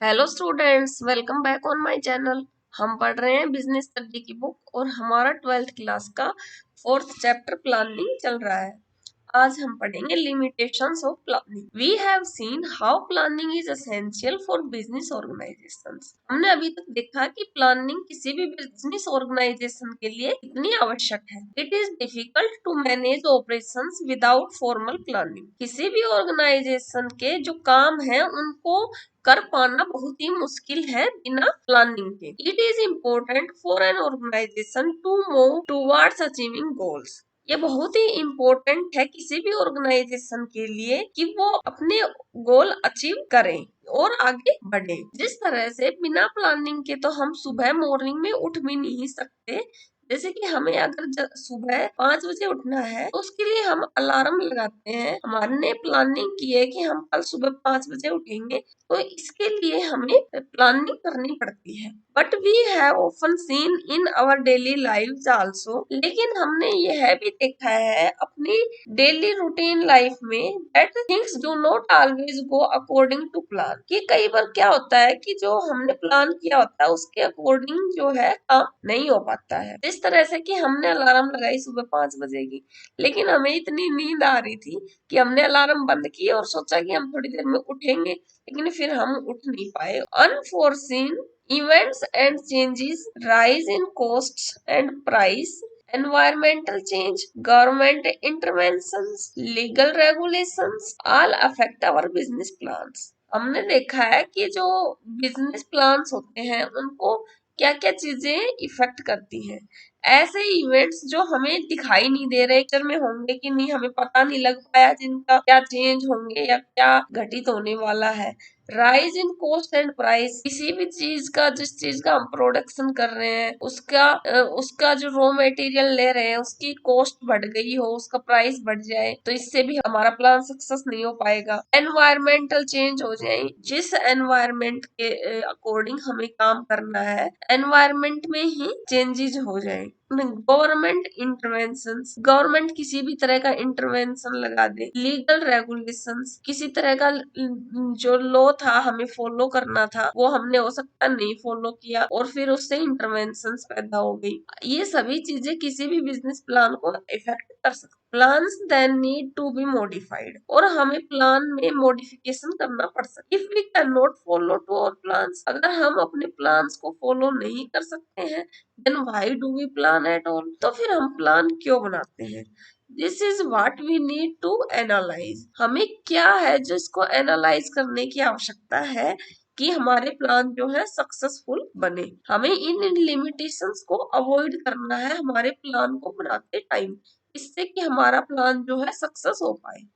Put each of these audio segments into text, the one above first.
Hello students, welcome back on my channel. हम पढ़ रहे हैं बिजनेस स्टडी की बुक और हमारा 12th क्लास का 4th चैप्टर प्लानिंग चल रहा है। आज हम पढ़ेंगे limitations of planning. We have seen how planning is essential for business organisations. हमने अभी तक देखा कि प्लानिंग किसी भी बिजनेस ऑर्गेनाइजेशन के लिए कितनी आवश्यक है। It is difficult to manage operations without formal planning. किसी भी ऑर्गेनाइजेशन के जो काम है उनको कर पाना बहुत ही मुश्किल है बिना प्लानिंग के। It is important for an organisation to move towards achieving goals. ये बहुत ही इम्पोर्टेंट है किसी भी ऑर्गेनाइजेशन के लिए कि वो अपने गोल अचीव करें और आगे बढ़े। जिस तरह से बिना प्लानिंग के तो हम सुबह मॉर्निंग में उठ भी नहीं सकते। जैसे कि हमें अगर सुबह 5 बजे उठना है तो उसके लिए हम अलार्म लगाते हैं। हमने प्लानिंग की है कि हम कल सुबह 5 बजे उठेंगे, तो इसके लिए हमें प्लानिंग करनी पड़ती है। But we have often seen in our daily lives also. लेकिन हमने यह भी देखा है अपनी डेली रूटीन लाइफ में that things do not always go according to plan. कि कई बार क्या होता है कि जो हमने प्लान किया होता है उसके अकॉर्डिंग जो है काम नहीं हो पाता है। इस तरह से कि हमने अलार्म लगाई सुबह 5 बजे की, लेकिन हमें इतनी नींद आ रही थी कि हमने अलार्म बंद की और सोचा कि हम थोड़ी देर में उठेंगे, लेकिन फिर हम उठ नहीं पाए। Unforeseen events and changes, rise in costs and price, environmental change, government interventions, legal regulations, all affect our business plans। हमने देखा है कि जो बिजनेस प्लान्स होते हैं उनको क्या क्या चीजें इफेक्ट करती हैं। ऐसे इवेंट्स जो हमें दिखाई नहीं दे रहे पिक्चर में होंगे कि नहीं, हमें पता नहीं लग पाया जिनका क्या चेंज होंगे या क्या घटित होने वाला है। Rise in cost and price, किसी भी चीज का जिस चीज का हम प्रोडक्शन कर रहे हैं उसका जो रॉ मटेरियल ले रहे हैं उसकी कॉस्ट बढ़ गई हो, उसका प्राइस बढ़ जाए, तो इससे भी हमारा प्लान सक्सेस नहीं हो पाएगा। एनवायरमेंटल चेंज हो जाए, जिस एनवायरमेंट के अकॉर्डिंग हमें काम करना है एनवायरमेंट में ही चेंजेस हो जाए। गवर्नमेंट इंटरवेंशन, गवर्नमेंट किसी भी तरह का इंटरवेंशन लगा दे। लीगल रेगुलेशंस, किसी तरह का जो लॉ था हमें फॉलो करना था वो हमने हो सकता नहीं फॉलो किया और फिर उससे इंटरवेंशन पैदा हो गई। ये सभी चीजें किसी भी बिजनेस प्लान को इफेक्ट कर सकती। Plans then need to be modified, और हमें प्लान में मॉडिफिकेशन करना पड़ सकता है। If we can not follow to our plans, अगर हम अपने प्लान्स को फॉलो नहीं कर सकते हैं then why do we plan at all, तो फिर हम प्लान क्यों बनाते हैं। This is what we need to analyse. हमें क्या है जो इसको एनालाइज करने की आवश्यकता है कि हमारे प्लान जो है सक्सेसफुल बने। हमें इन लिमिटेशंस को अवॉइड करना है हमारे प्लान को बनाते टाइम, इससे कि हमारा प्लान जो है सक्सेस हो पाए।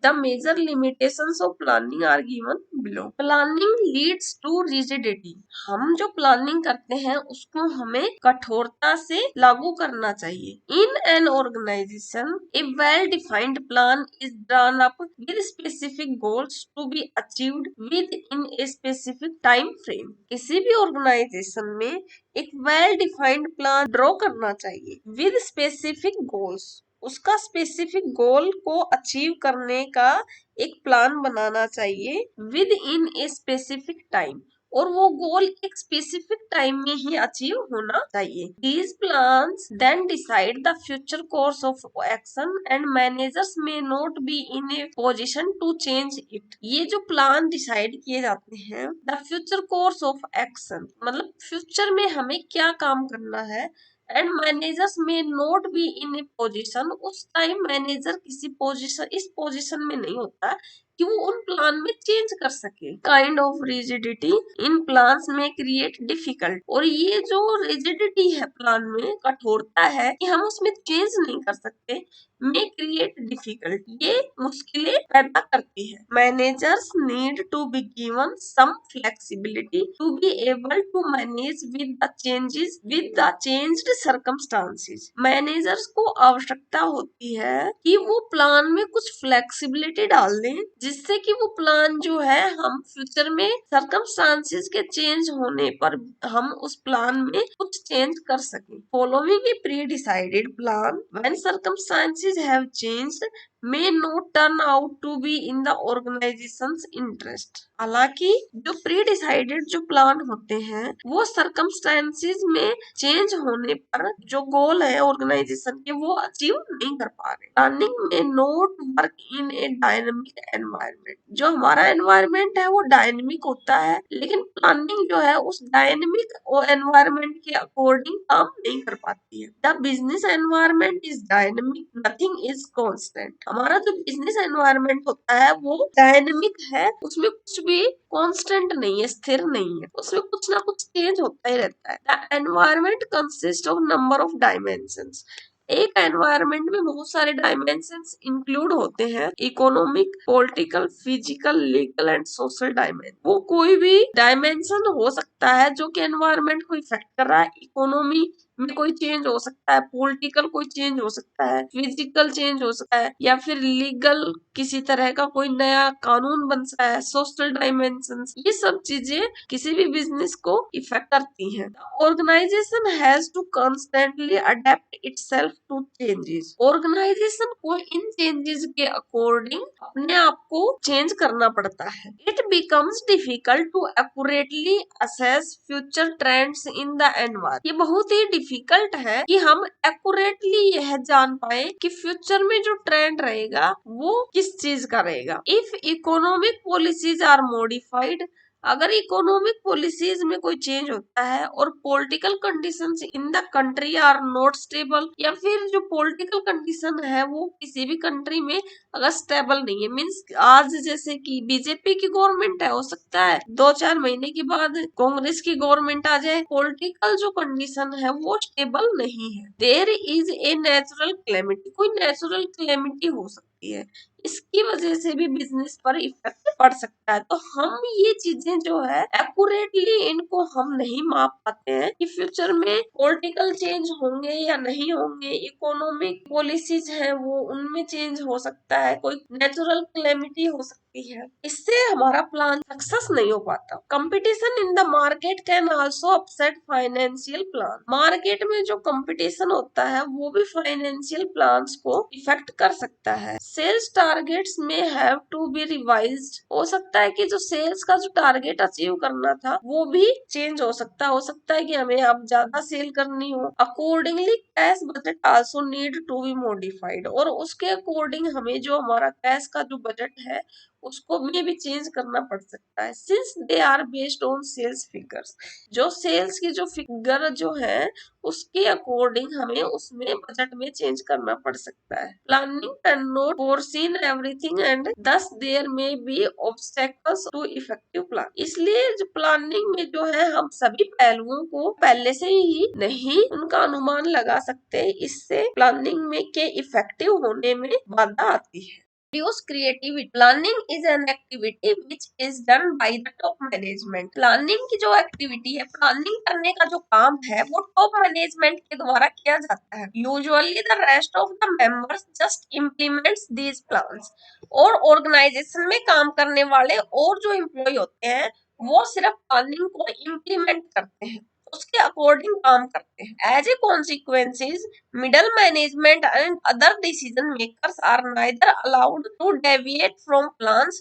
The major limitations of planning are given below. Planning leads to rigidity. हम जो प्लानिंग करते हैं उसको हमें कठोरता से लागू करना चाहिए। In an organization, a well-defined plan is drawn up with specific goals to be achieved within a specific time frame. किसी भी ऑर्गेनाइजेशन में एक well-defined प्लान ड्रॉ करना चाहिए with specific goals। उसका स्पेसिफिक गोल को अचीव करने का एक प्लान बनाना चाहिए with in a specific time, और वो गोल एक स्पेसिफिक टाइम में ही अचीव होना चाहिए। These plans then decide the future course of action and managers may not be in a position to change it। ये जो प्लान डिसाइड किए जाते हैं the future course of action मतलब फ्यूचर में हमें क्या काम करना है, एंड मैनेजर्स में not be in A position, उस टाइम मैनेजर किसी पोजिशन इस पोजिशन में नहीं होता कि वो उन प्लान में चेंज कर सके। Kind of rigidity in plans में क्रिएट डिफिकल्ट, और ये जो रिजिडिटी है प्लान में, कठोरता है कि हम उसमें चेंज नहीं कर सकते, में क्रिएट डिफिकल्ट, ये मुश्किलें पैदा करती है। Managers need to be given some flexibility to be able to manage with the changes with the changed circumstances. Managers को आवश्यकता होती है कि वो प्लान में कुछ फ्लेक्सिबिलिटी डाल दें जिससे कि वो प्लान जो है हम फ्यूचर में सर्कमस्टांसेस के चेंज होने पर हम उस प्लान में कुछ चेंज कर सकें। Following A pre decided plan when circumstances have changed, may not turn out to be in the organization's interest। हालांकि जो प्री डिसाइडेड जो प्लान होते हैं वो सर्कमस्टेंसेस में चेंज होने पर जो गोल है ऑर्गेनाइजेशन के वो अचीव नहीं कर पा रहे। प्लानिंग में note work in A dynamic environment. जो हमारा एनवायरनमेंट है वो डायनेमिक होता है, लेकिन प्लानिंग जो है उस डायनेमिक एनवायरनमेंट के अकॉर्डिंग काम नहीं कर पाती है। The business environment is dynamic, nothing is constant. हमारा जो बिजनेस एनवायरनमेंट होता है वो डायनेमिक है, उसमें कुछ भी कांस्टेंट नहीं है, स्थिर नहीं है, उसमें कुछ ना कुछ चेंज होता ही रहता है। The environment consist of number of dimensions. एक एनवायरनमेंट में बहुत सारे डायमेंशंस इंक्लूड होते हैं, economic, political, physical, legal and social dimension. वो कोई भी डायमेंशन हो सकता है जो कि एनवायरनमेंट को इफेक्ट कर रहा है। इकोनॉमी में कोई चेंज हो सकता है, पॉलिटिकल कोई चेंज हो सकता है, फिजिकल चेंज हो सकता है, या फिर लीगल किसी तरह का कोई नया कानून बन सकता है, सोशल डायमेंशंस। ये सब चीजें किसी भी बिजनेस को इफेक्ट करती हैं। Organisation has to constantly adapt itself to changes. Organisation को इन चेंजेस के अकॉर्डिंग अपने आप को चेंज करना पड़ता है। It becomes difficult to accurately assess future trends in the environment. ये बहुत ही डिफिकल्ट है कि हम एक्यूरेटली यह जान पाए कि फ्यूचर में जो ट्रेंड रहेगा वो किस चीज का रहेगा। If economic policies are modified, अगर इकोनॉमिक पॉलिसीज में कोई चेंज होता है और political conditions in the country are not stable, या फिर जो पॉलिटिकल कंडीशन है वो किसी भी कंट्री में अगर स्टेबल नहीं है, मीन्स आज जैसे कि बीजेपी की गवर्नमेंट है, हो सकता है 2-4 महीने के बाद कांग्रेस की गवर्नमेंट आ जाए। पॉलिटिकल जो कंडीशन है वो स्टेबल नहीं है। There is a natural calamity, कोई नेचुरल क्लेमिटी हो सकती है, इसकी वजह से भी बिजनेस पर इफेक्ट पड़ सकता है। तो हम ये चीजें जो है एक्यूरेटली इनको हम नहीं माप पाते हैं कि फ्यूचर में पॉलिटिकल चेंज होंगे या नहीं होंगे, इकोनॉमिक पॉलिसीज है वो उनमें चेंज हो सकता है, कोई नेचुरल क्लेमिटी हो सकती है, इससे हमारा प्लान सक्सेस नहीं हो पाता। Competition in the market can also upset financial plan. Market में जो कंपटीशन होता है वो भी फाइनेंशियल प्लान्स को इफेक्ट कर सकता है। सेल्स टारगेट्स में हैव टू बी रिवाइज्ड। हो सकता है कि जो सेल्स का जो टारगेट अचीव करना था वो भी चेंज हो सकता है कि हमें अब ज्यादा सेल करनी हो। Accordingly cash budget also need to be modified, और उसके अकॉर्डिंग हमें जो हमारा कैश का जो बजट है उसको में भी चेंज करना पड़ सकता है। Since they are based on sales figures, जो सेल्स की जो फिगर जो है उसके अकॉर्डिंग हमें उसमें बजट में चेंज करना पड़ सकता है। Planning can not foresee everything and thus there may be obstacles to effective plan. इसलिए जो प्लानिंग में जो है हम सभी पहलुओं को पहले से ही नहीं उनका अनुमान लगा सकते, इससे प्लानिंग में के इफेक्टिव होने में बाधा आती है। Reduce creativity. Planning is an activity which is done by the top management. Planning की जो एक्टिविटी है, प्लानिंग करने का जो काम है वो टॉप मैनेजमेंट के द्वारा किया जाता है। Usually the rest of the members just implements these plans. और ऑर्गेनाइजेशन में काम करने वाले और जो एम्प्लॉय होते हैं वो सिर्फ प्लानिंग को इम्प्लीमेंट करते हैं, उसके अकॉर्डिंग काम करते हैं। As a consequences middle management and other decision makers are neither allowed to deviate from plans,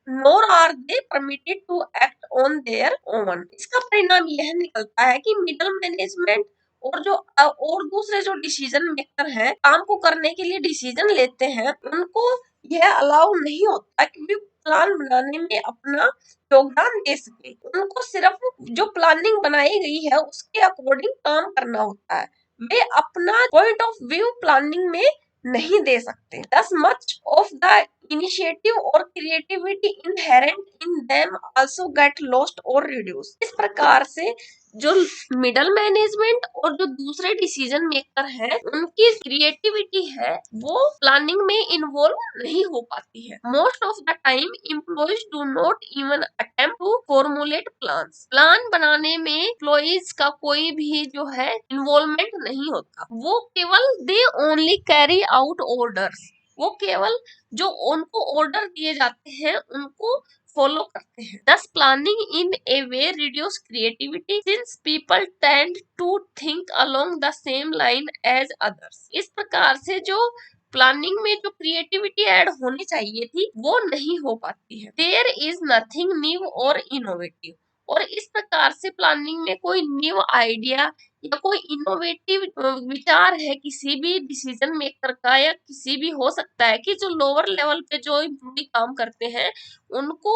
nor are they permitted to act on their own। इसका परिणाम यह निकलता है कि मिडल मैनेजमेंट और जो और दूसरे जो डिसीजन मेकर हैं, काम को करने के लिए डिसीजन लेते हैं, उनको यह अलाउ नहीं होता कि वे प्लान बनाने में अपना योगदान दे सके। उनको सिर्फ जो प्लानिंग बनाई गई है उसके अकॉर्डिंग काम करना होता है, वे अपना पॉइंट ऑफ व्यू प्लानिंग में नहीं दे सकते। Thus much of the initiative और creativity inherent in them also get lost or reduced। इस प्रकार से जो मिडल मैनेजमेंट और जो दूसरे डिसीजन मेकर हैं उनकी क्रिएटिविटी है वो प्लानिंग में इन्वॉल्व नहीं हो पाती है। Most of the time employees do not even attempt to formulate plans. Plan बनाने में एम्प्लॉइज का कोई भी जो है इन्वॉल्वमेंट नहीं होता, वो केवल they only carry out orders. वो केवल जो उनको ऑर्डर दिए जाते हैं उनको फॉलो करते हैं। Thus planning in a way reduce creativity since people tend to think along the same line as others। इस प्रकार से जो प्लानिंग में जो क्रिएटिविटी ऐड होनी चाहिए थी वो नहीं हो पाती है। देयर इज नथिंग न्यू और इनोवेटिव, और इस प्रकार से प्लानिंग में कोई न्यू आइडिया या कोई इनोवेटिव विचार है किसी भी डिसीजन मेकर का, या किसी भी हो सकता है कि जो लोअर लेवल पे जो एम्प्लॉय काम करते हैं उनको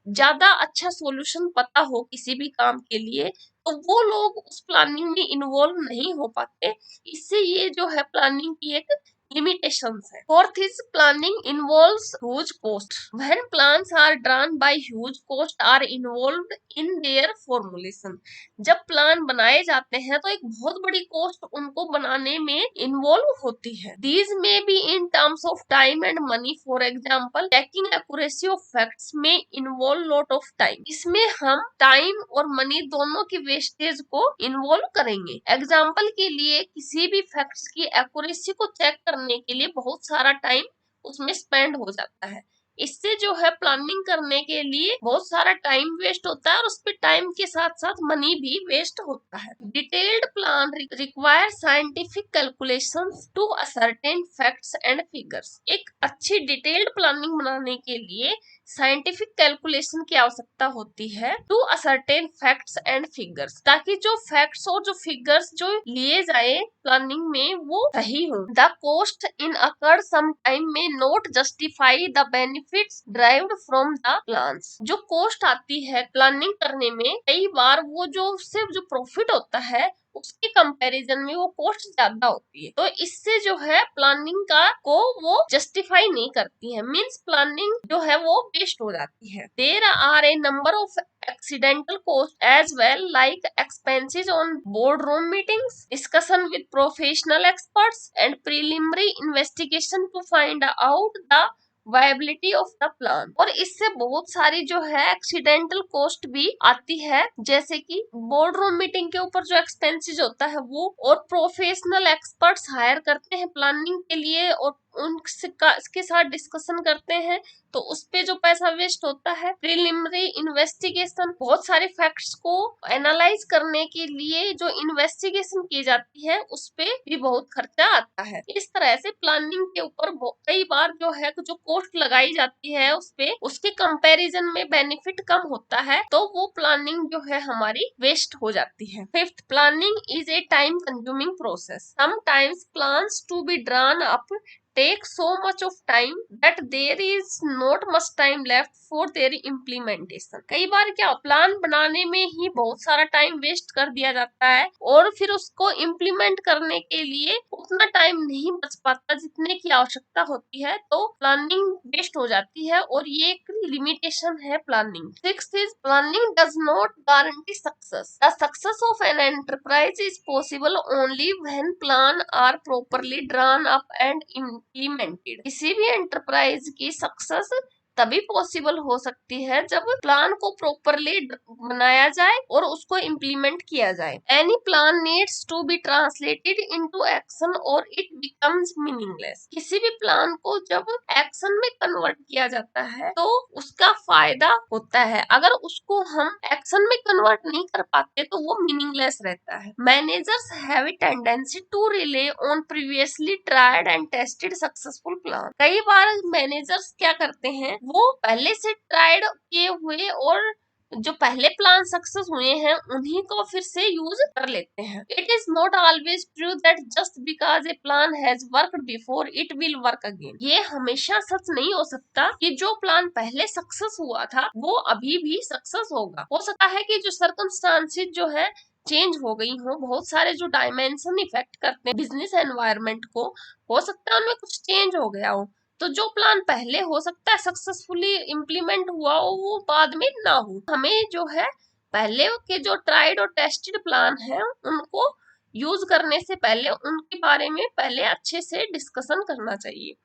ज्यादा अच्छा सॉल्यूशन पता हो किसी भी काम के लिए, तो वो लोग उस प्लानिंग में इन्वॉल्व नहीं हो पाते। इससे ये जो है प्लानिंग की एक limitations है। Fourth is planning involves huge cost. When plans are drawn by huge cost are involved in their formulation. जब प्लान बनाए जाते हैं तो एक बहुत बड़ी कॉस्ट उनको बनाने में इन्वॉल्व होती है। These may be in terms of time and money. For example, checking accuracy of facts may involve lot of time. इसमें हम टाइम और मनी दोनों की वेस्टेज को इन्वॉल्व करेंगे। एग्जाम्पल के लिए किसी भी फैक्ट्स की एक्यूरेसी को चेक करने के लिए बहुत सारा टाइम उसमें स्पेंड हो जाता है। इससे जो है प्लानिंग करने के लिए बहुत सारा टाइम वेस्ट होता है और उस पे टाइम के साथ साथ मनी भी वेस्ट होता है। Detailed plan require scientific calculations to ascertain facts and figures. एक अच्छी डिटेल्ड प्लानिंग बनाने के लिए साइंटिफिक कैलकुलेशन की आवश्यकता होती है to ascertain facts and figures, ताकि जो फैक्ट्स और जो फिगर्स जो लिए जाए प्लानिंग में वो सही हो। The cost incurred some time may not justify the benefits derived from the plans. जो कॉस्ट आती है प्लानिंग करने में, कई बार वो जो सिर्फ जो प्रॉफिट होता है उसके कंपैरिजन में वो कॉस्ट ज्यादा होती है, तो इससे जो है प्लानिंग का को वो जस्टिफाई नहीं करती है, मींस प्लानिंग जो है वो वेस्ट हो जाती है। There are a number of accidental cost as well, like expenses on boardroom meetings, discussion with professional experts and preliminary investigation to find out the viability of the plan. और इससे बहुत सारी जो है एक्सीडेंटल कॉस्ट भी आती है, जैसे कि बोर्ड रूम मीटिंग के ऊपर जो एक्सपेंसेस होता है वो, और प्रोफेशनल एक्सपर्ट्स हायर करते हैं प्लानिंग के लिए और उनके साथ डिस्कशन करते हैं, तो उस पे जो पैसा वेस्ट होता है। प्रिलिमिनरी इन्वेस्टिगेशन, बहुत सारे फैक्ट्स को एनालाइज करने के लिए जो इन्वेस्टिगेशन की जाती है उस पे भी बहुत खर्चा आता है। इस तरह से प्लानिंग के ऊपर कई बार जो है जो कॉस्ट लगाई जाती है उस पे उसके कंपैरिजन में बेनिफिट कम होता है, तो वो प्लानिंग जो है हमारी वेस्ट हो जाती है। Fifth, planning is a time consuming process. Sometimes plans to be drawn up take so much of time that there is not much time left for their implementation. कई बार क्या प्लान बनाने में ही बहुत सारा टाइम वेस्ट कर दिया जाता है और फिर उसको इम्प्लीमेंट करने के लिए उतना टाइम नहीं बच पाता जितने की आवश्यकता होती है, तो प्लानिंग वेस्ट हो जाती है और ये एक लिमिटेशन है planning. Sixth is planning does not guarantee success. The success of an enterprise is possible only when plan are properly drawn up and implemented. किसी भी एंटरप्राइज की सक्सेस तभी पॉसिबल हो सकती है जब प्लान को प्रॉपरली बनाया जाए और उसको इम्प्लीमेंट किया जाए। Any plan needs to be translated into action और इट बिकम्स मीनिंगलेस। किसी भी प्लान को जब एक्शन में कन्वर्ट किया जाता है तो उसका फायदा होता है, अगर उसको हम एक्शन में कन्वर्ट नहीं कर पाते तो वो मीनिंगलेस रहता है। Managers have a tendency to rely on previously tried and tested successful plan. कई बार मैनेजर्स क्या करते हैं, वो पहले से ट्राइड किए हुए और जो पहले प्लान सक्सेस हुए हैं उन्हीं को फिर से यूज कर लेते हैं। It is not always true that just because A plan has worked before it will work again. ये हमेशा सच नहीं हो सकता कि जो प्लान पहले सक्सेस हुआ था वो अभी भी सक्सेस होगा। हो सकता है कि जो सर्कमस्टांसेस जो है चेंज हो गई हो, बहुत सारे जो डायमेंशन इफेक्ट करते हैं बिजनेस एनवायरनमेंट को, हो सकता है उनमें कुछ चेंज हो गया हो, तो जो प्लान पहले हो सकता है सक्सेसफुली इम्प्लीमेंट हुआ हो वो बाद में ना हो। हमें जो है पहले के जो ट्राइड और टेस्टेड प्लान है उनको यूज करने से पहले उनके बारे में पहले अच्छे से डिस्कशन करना चाहिए।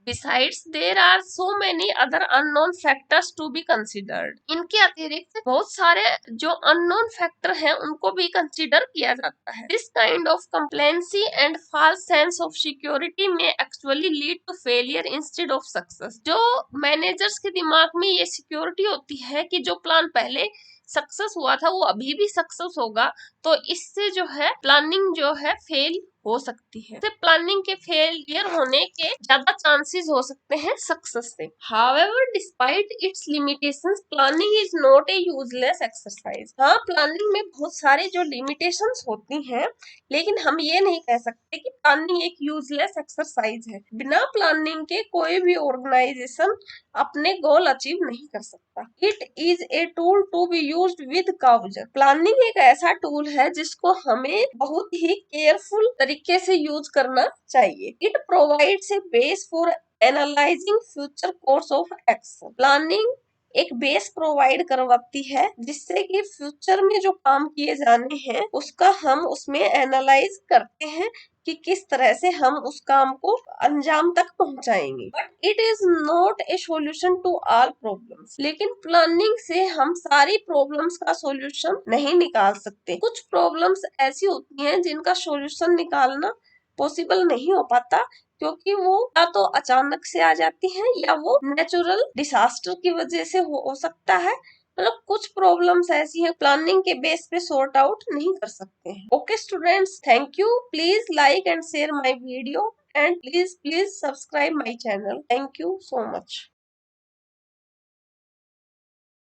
Besides, there are so many other unknown factors to be considered. इनके अतिरिक्त बहुत सारे जो unknown factor हैं उनको भी consider किया जाता है। This kind of complacency and false sense of security may actually lead to failure instead of success. जो managers के दिमाग में ये security होती है कि जो प्लान पहले सक्सेस हुआ था वो अभी भी सक्सेस होगा, तो इससे जो है प्लानिंग जो है फेल हो सकती है। प्लानिंग के फेलियर होने के ज्यादा चांसेस हो सकते हैं सक्सेस से। However despite it's limitations, planning is not A useless exercise. हाँ, प्लानिंग में बहुत सारे जो लिमिटेशंस होती हैं, लेकिन हम ये नहीं कह सकते कि प्लानिंग एक यूजलेस एक्सरसाइज है। बिना प्लानिंग के कोई भी ऑर्गेनाइजेशन अपने गोल अचीव नहीं कर सकता। It is a tool to be used with caution. Planning एक ऐसा टूल है जिसको हमें बहुत ही केयरफुल तरीके से यूज करना चाहिए। It provides a base for analysing future course of action. Planning एक बेस प्रोवाइड करवाती है जिससे कि फ्यूचर में जो काम किए जाने हैं उसका हम उसमें एनालाइज करते हैं कि किस तरह से हम उस काम को अंजाम तक पहुंचाएंगे। But it is not a solution to all problems. लेकिन प्लानिंग से हम सारी प्रॉब्लम्स का सॉल्यूशन नहीं निकाल सकते। कुछ प्रॉब्लम्स ऐसी होती हैं जिनका सॉल्यूशन निकालना पॉसिबल नहीं हो पाता, क्योंकि वो या तो अचानक से आ जाती हैं या वो नेचुरल डिसास्टर की वजह से हो सकता है। मतलब कुछ प्रॉब्लम्स ऐसी हैं प्लानिंग के बेस पे सॉर्ट आउट नहीं कर सकते हैं। Okay students, thank you. Please like and share my video and please subscribe my channel. Thank you so much.